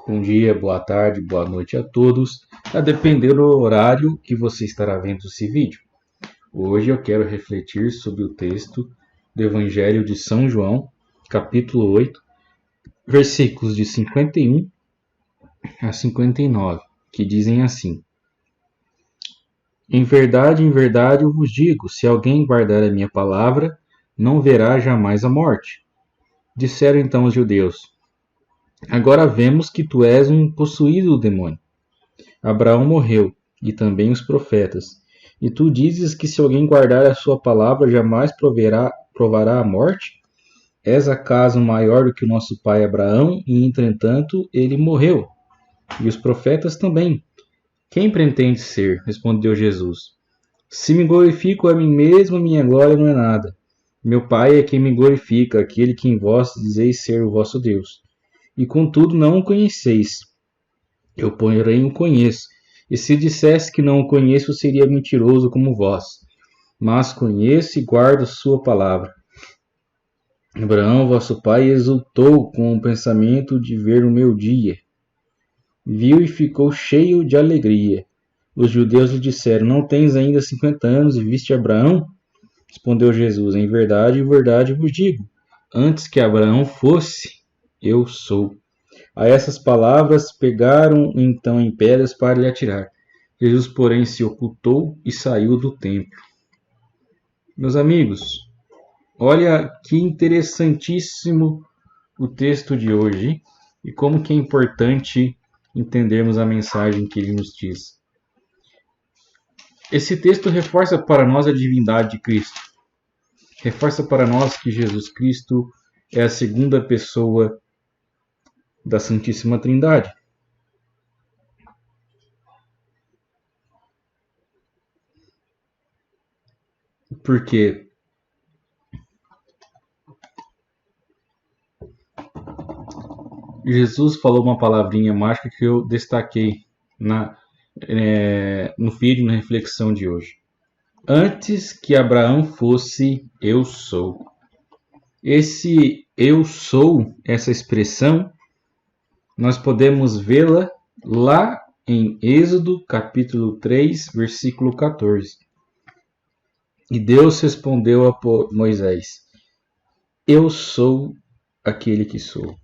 Bom dia, boa tarde, boa noite a todos, a depender do horário que você estará vendo esse vídeo. Hoje eu quero refletir sobre o texto do Evangelho de São João, capítulo 8, versículos de 51 a 59, que dizem assim: em verdade eu vos digo, se alguém guardar a minha palavra, não verá jamais a morte. Disseram então os judeus: agora vemos que tu és um possuído do demônio. Abraão morreu, e também os profetas. E tu dizes que se alguém guardar a sua palavra, jamais provará a morte? És acaso maior do que o nosso pai Abraão, e entretanto ele morreu? E os profetas também. Quem pretende ser? Respondeu Jesus. Se me glorifico a mim mesmo, minha glória não é nada. Meu Pai é quem me glorifica, aquele que em vós dizeis ser o vosso Deus. E contudo não o conheceis. Eu, porém, o conheço. E se dissesse que não o conheço, seria mentiroso como vós. Mas conheço e guardo sua palavra. Abraão, vosso pai, exultou com o pensamento de ver o meu dia. Viu e ficou cheio de alegria. Os judeus lhe disseram: não tens ainda 50 anos e viste Abraão? Respondeu Jesus: em verdade vos digo, antes que Abraão fosse, eu sou. A essas palavras pegaram então em pedras para lhe atirar. Jesus, porém, se ocultou e saiu do templo. Meus amigos, olha que interessantíssimo o texto de hoje e como que é importante entendermos a mensagem que ele nos diz. Esse texto reforça para nós a divindade de Cristo. Reforça para nós que Jesus Cristo é a segunda pessoa da Santíssima Trindade. Porque Jesus falou uma palavrinha mágica que eu destaquei no vídeo, na reflexão de hoje. Antes que Abraão fosse, eu sou. Esse eu sou, essa expressão, nós podemos vê-la lá em Êxodo, capítulo 3, versículo 14. E Deus respondeu a Moisés: eu sou aquele que sou.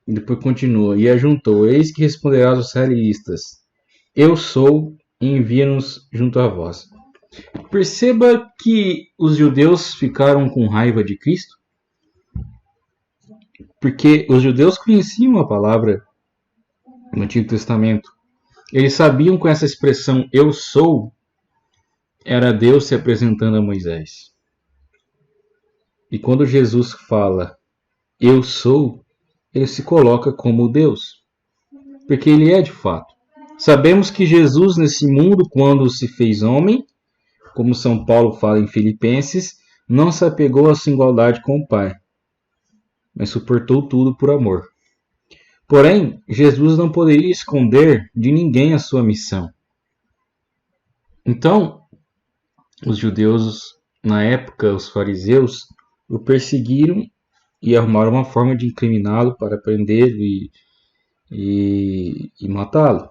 E depois continua: e ajuntou: eis que responderás aos israelitas: eu sou, envia-nos junto a vós. Perceba que os judeus ficaram com raiva de Cristo, porque os judeus conheciam a palavra no Antigo Testamento. Eles sabiam que essa expressão eu sou era Deus se apresentando a Moisés. E quando Jesus fala eu sou, ele se coloca como Deus, porque ele é de fato. Sabemos que Jesus nesse mundo, quando se fez homem, como São Paulo fala em Filipenses, não se apegou à sua igualdade com o Pai, mas suportou tudo por amor. Porém, Jesus não poderia esconder de ninguém a sua missão. Então, os judeus, na época, os fariseus, o perseguiram e arrumaram uma forma de incriminá-lo para prendê-lo e matá-lo.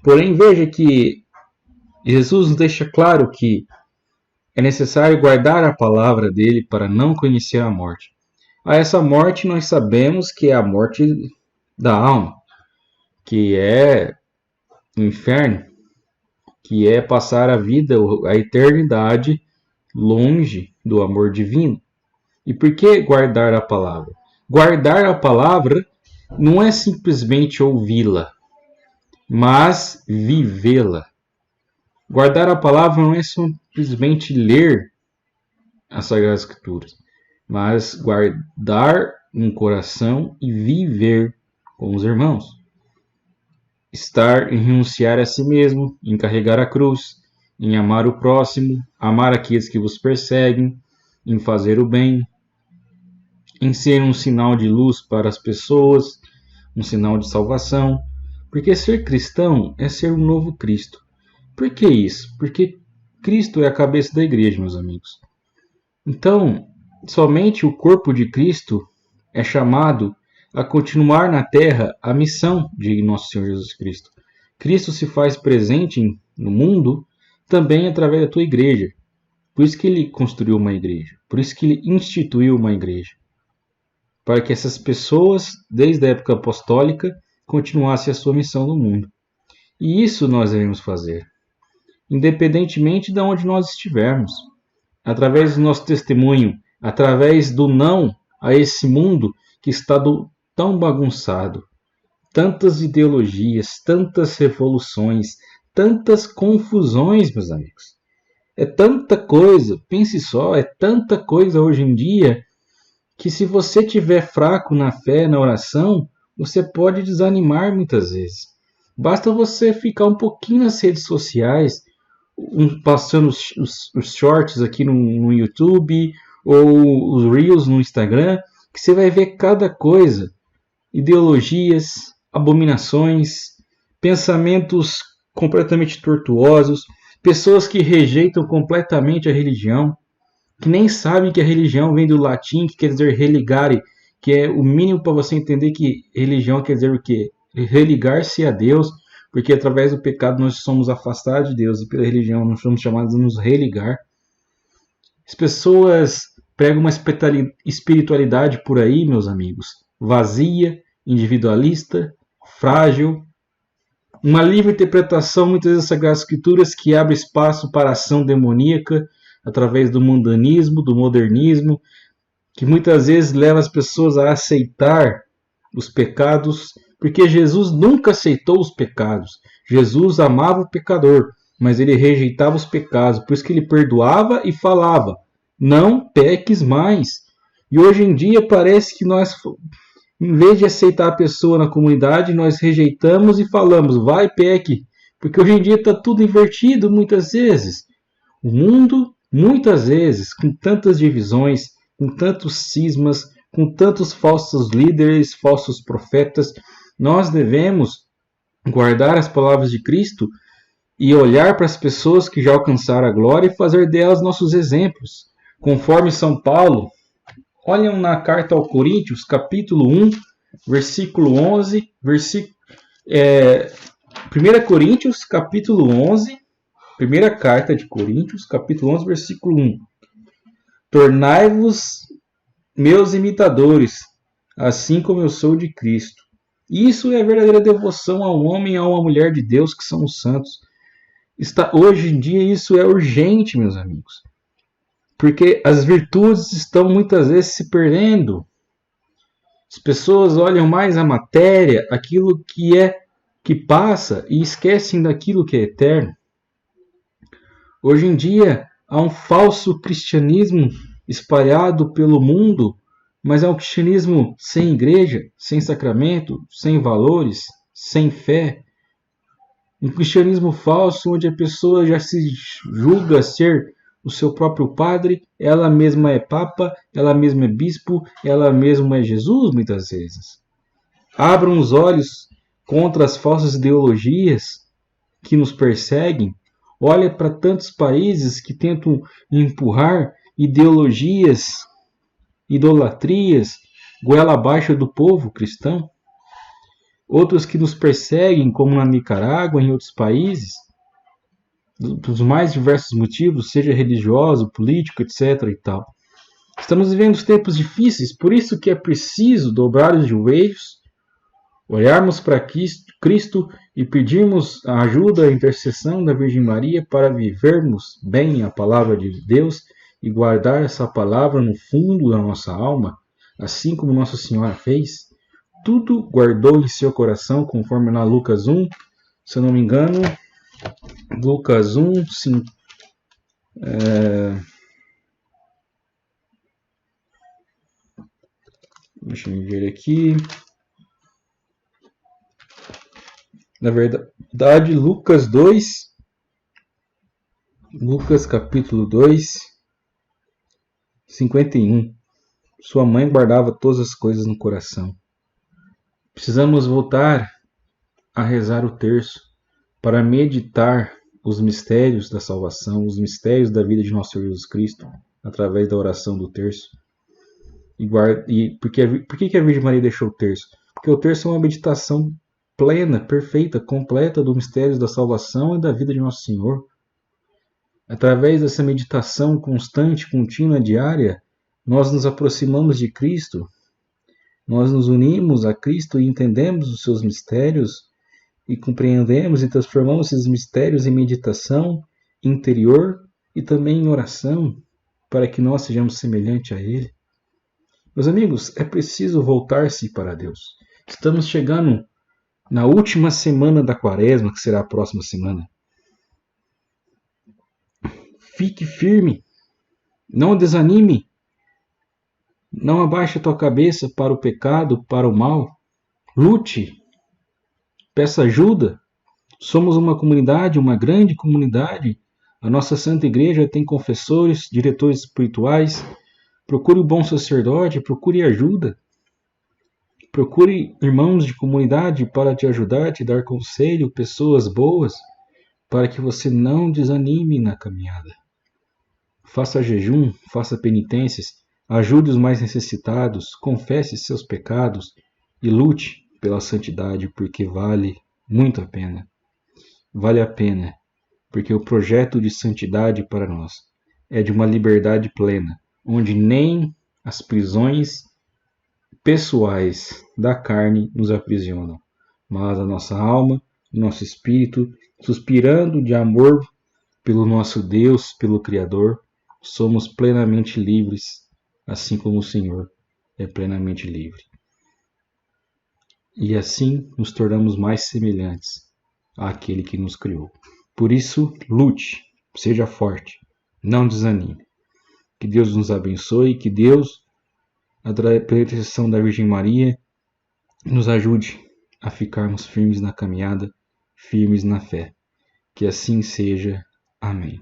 Porém, veja que Jesus nos deixa claro que é necessário guardar a palavra dele para não conhecer a morte. A essa morte nós sabemos que é a morte da alma, que é o inferno, que é passar a vida, a eternidade, longe do amor divino. E por que guardar a palavra? Guardar a palavra não é simplesmente ouvi-la, mas vivê-la. Guardar a palavra não é simplesmente ler as Sagradas Escrituras, mas guardar no coração e viver com os irmãos. Estar em renunciar a si mesmo, em carregar a cruz, em amar o próximo, amar aqueles que vos perseguem, em fazer o bem, em ser um sinal de luz para as pessoas, um sinal de salvação. Porque ser cristão é ser um novo Cristo. Por que isso? Porque Cristo é a cabeça da igreja, meus amigos. Então, somente o corpo de Cristo é chamado a continuar na terra a missão de nosso Senhor Jesus Cristo. Cristo se faz presente no mundo também através da tua igreja. Por isso que ele construiu uma igreja. Por isso que ele instituiu uma igreja. Para que essas pessoas, desde a época apostólica, continuassem a sua missão no mundo. E isso nós devemos fazer, independentemente de onde nós estivermos. Através do nosso testemunho, através do não a esse mundo que está tão bagunçado. Tantas ideologias, tantas revoluções, tantas confusões, meus amigos. É tanta coisa, pense só, é tanta coisa hoje em dia que se você estiver fraco na fé, na oração, você pode desanimar muitas vezes. Basta você ficar um pouquinho nas redes sociais, passando os shorts aqui no YouTube ou os Reels no Instagram, que você vai ver cada coisa. Ideologias, abominações, pensamentos completamente tortuosos, pessoas que rejeitam completamente a religião, que nem sabem que a religião vem do latim, que quer dizer religare, que é o mínimo para você entender que religião quer dizer o quê? Religar-se a Deus, porque através do pecado nós somos afastados de Deus e pela religião nós somos chamados a nos religar. As pessoas pregam uma espiritualidade por aí, meus amigos, vazia, individualista, frágil, uma livre interpretação muitas vezes das Sagradas Escrituras que abre espaço para a ação demoníaca através do mundanismo, do modernismo, que muitas vezes leva as pessoas a aceitar os pecados, porque Jesus nunca aceitou os pecados. Jesus amava o pecador, mas ele rejeitava os pecados, por isso que ele perdoava e falava: não peques mais. E hoje em dia parece que nós, em vez de aceitar a pessoa na comunidade, nós rejeitamos e falamos: vai, peque. Porque hoje em dia está tudo invertido muitas vezes. O mundo, muitas vezes, com tantas divisões, com tantos cismas, com tantos falsos líderes, falsos profetas, nós devemos guardar as palavras de Cristo e olhar para as pessoas que já alcançaram a glória e fazer delas nossos exemplos. Conforme São Paulo, olham na carta aos Coríntios, capítulo 1, versículo 11, 1 Coríntios, capítulo 11, primeira carta de Coríntios, capítulo 11, versículo 1. Tornai-vos meus imitadores, assim como eu sou de Cristo. Isso é a verdadeira devoção ao homem e a uma mulher de Deus, que são os santos. Hoje em dia isso é urgente, meus amigos. Porque as virtudes estão muitas vezes se perdendo. As pessoas olham mais a matéria, aquilo que passa, e esquecem daquilo que é eterno. Hoje em dia há um falso cristianismo espalhado pelo mundo, mas é um cristianismo sem igreja, sem sacramento, sem valores, sem fé. Um cristianismo falso onde a pessoa já se julga ser o seu próprio padre, ela mesma é papa, ela mesma é bispo, ela mesma é Jesus, muitas vezes. Abram os olhos contra as falsas ideologias que nos perseguem. Olha para tantos países que tentam empurrar ideologias, idolatrias, goela abaixo do povo cristão. Outros que nos perseguem, como na Nicarágua e em outros países, dos mais diversos motivos, seja religioso, político, etc. e tal. Estamos vivendo tempos difíceis, por isso que é preciso dobrar os joelhos, olharmos para Cristo e pedirmos a ajuda, a intercessão da Virgem Maria para vivermos bem a palavra de Deus e guardar essa palavra no fundo da nossa alma, assim como Nossa Senhora fez. Tudo guardou em seu coração, conforme na Lucas 1, se eu não me engano, Lucas 1, sim, deixa eu ver aqui. Na verdade, Lucas 2, Lucas capítulo 2, 51. Sua mãe guardava todas as coisas no coração. Precisamos voltar a rezar o terço para meditar os mistérios da salvação, os mistérios da vida de nosso Senhor Jesus Cristo, através da oração do terço. Por que a Virgem Maria deixou o terço? Porque o terço é uma meditação plena, perfeita, completa do mistério da salvação e da vida de Nosso Senhor. Através dessa meditação constante, contínua, diária, nós nos aproximamos de Cristo, nós nos unimos a Cristo e entendemos os seus mistérios e compreendemos e transformamos esses mistérios em meditação interior e também em oração, para que nós sejamos semelhantes a Ele. Meus amigos, é preciso voltar-se para Deus. Estamos chegando na última semana da Quaresma, que será a próxima semana. Fique firme, não desanime, não abaixe a tua cabeça para o pecado, para o mal. Lute, peça ajuda. Somos uma comunidade, uma grande comunidade. A nossa Santa Igreja tem confessores, diretores espirituais. Procure o bom sacerdote, procure ajuda. Procure irmãos de comunidade para te ajudar, te dar conselho, pessoas boas, para que você não desanime na caminhada. Faça jejum, faça penitências, ajude os mais necessitados, confesse seus pecados e lute pela santidade, porque vale muito a pena. Vale a pena, porque o projeto de santidade para nós é de uma liberdade plena, onde nem as prisões pessoais da carne nos aprisionam, mas a nossa alma, nosso espírito, suspirando de amor pelo nosso Deus, pelo Criador, somos plenamente livres, assim como o Senhor é plenamente livre. E assim nos tornamos mais semelhantes àquele que nos criou. Por isso, lute, seja forte, não desanime. Que Deus nos abençoe, que Deus, pela intercessão da Virgem Maria, nos ajude a ficarmos firmes na caminhada, firmes na fé. Que assim seja. Amém.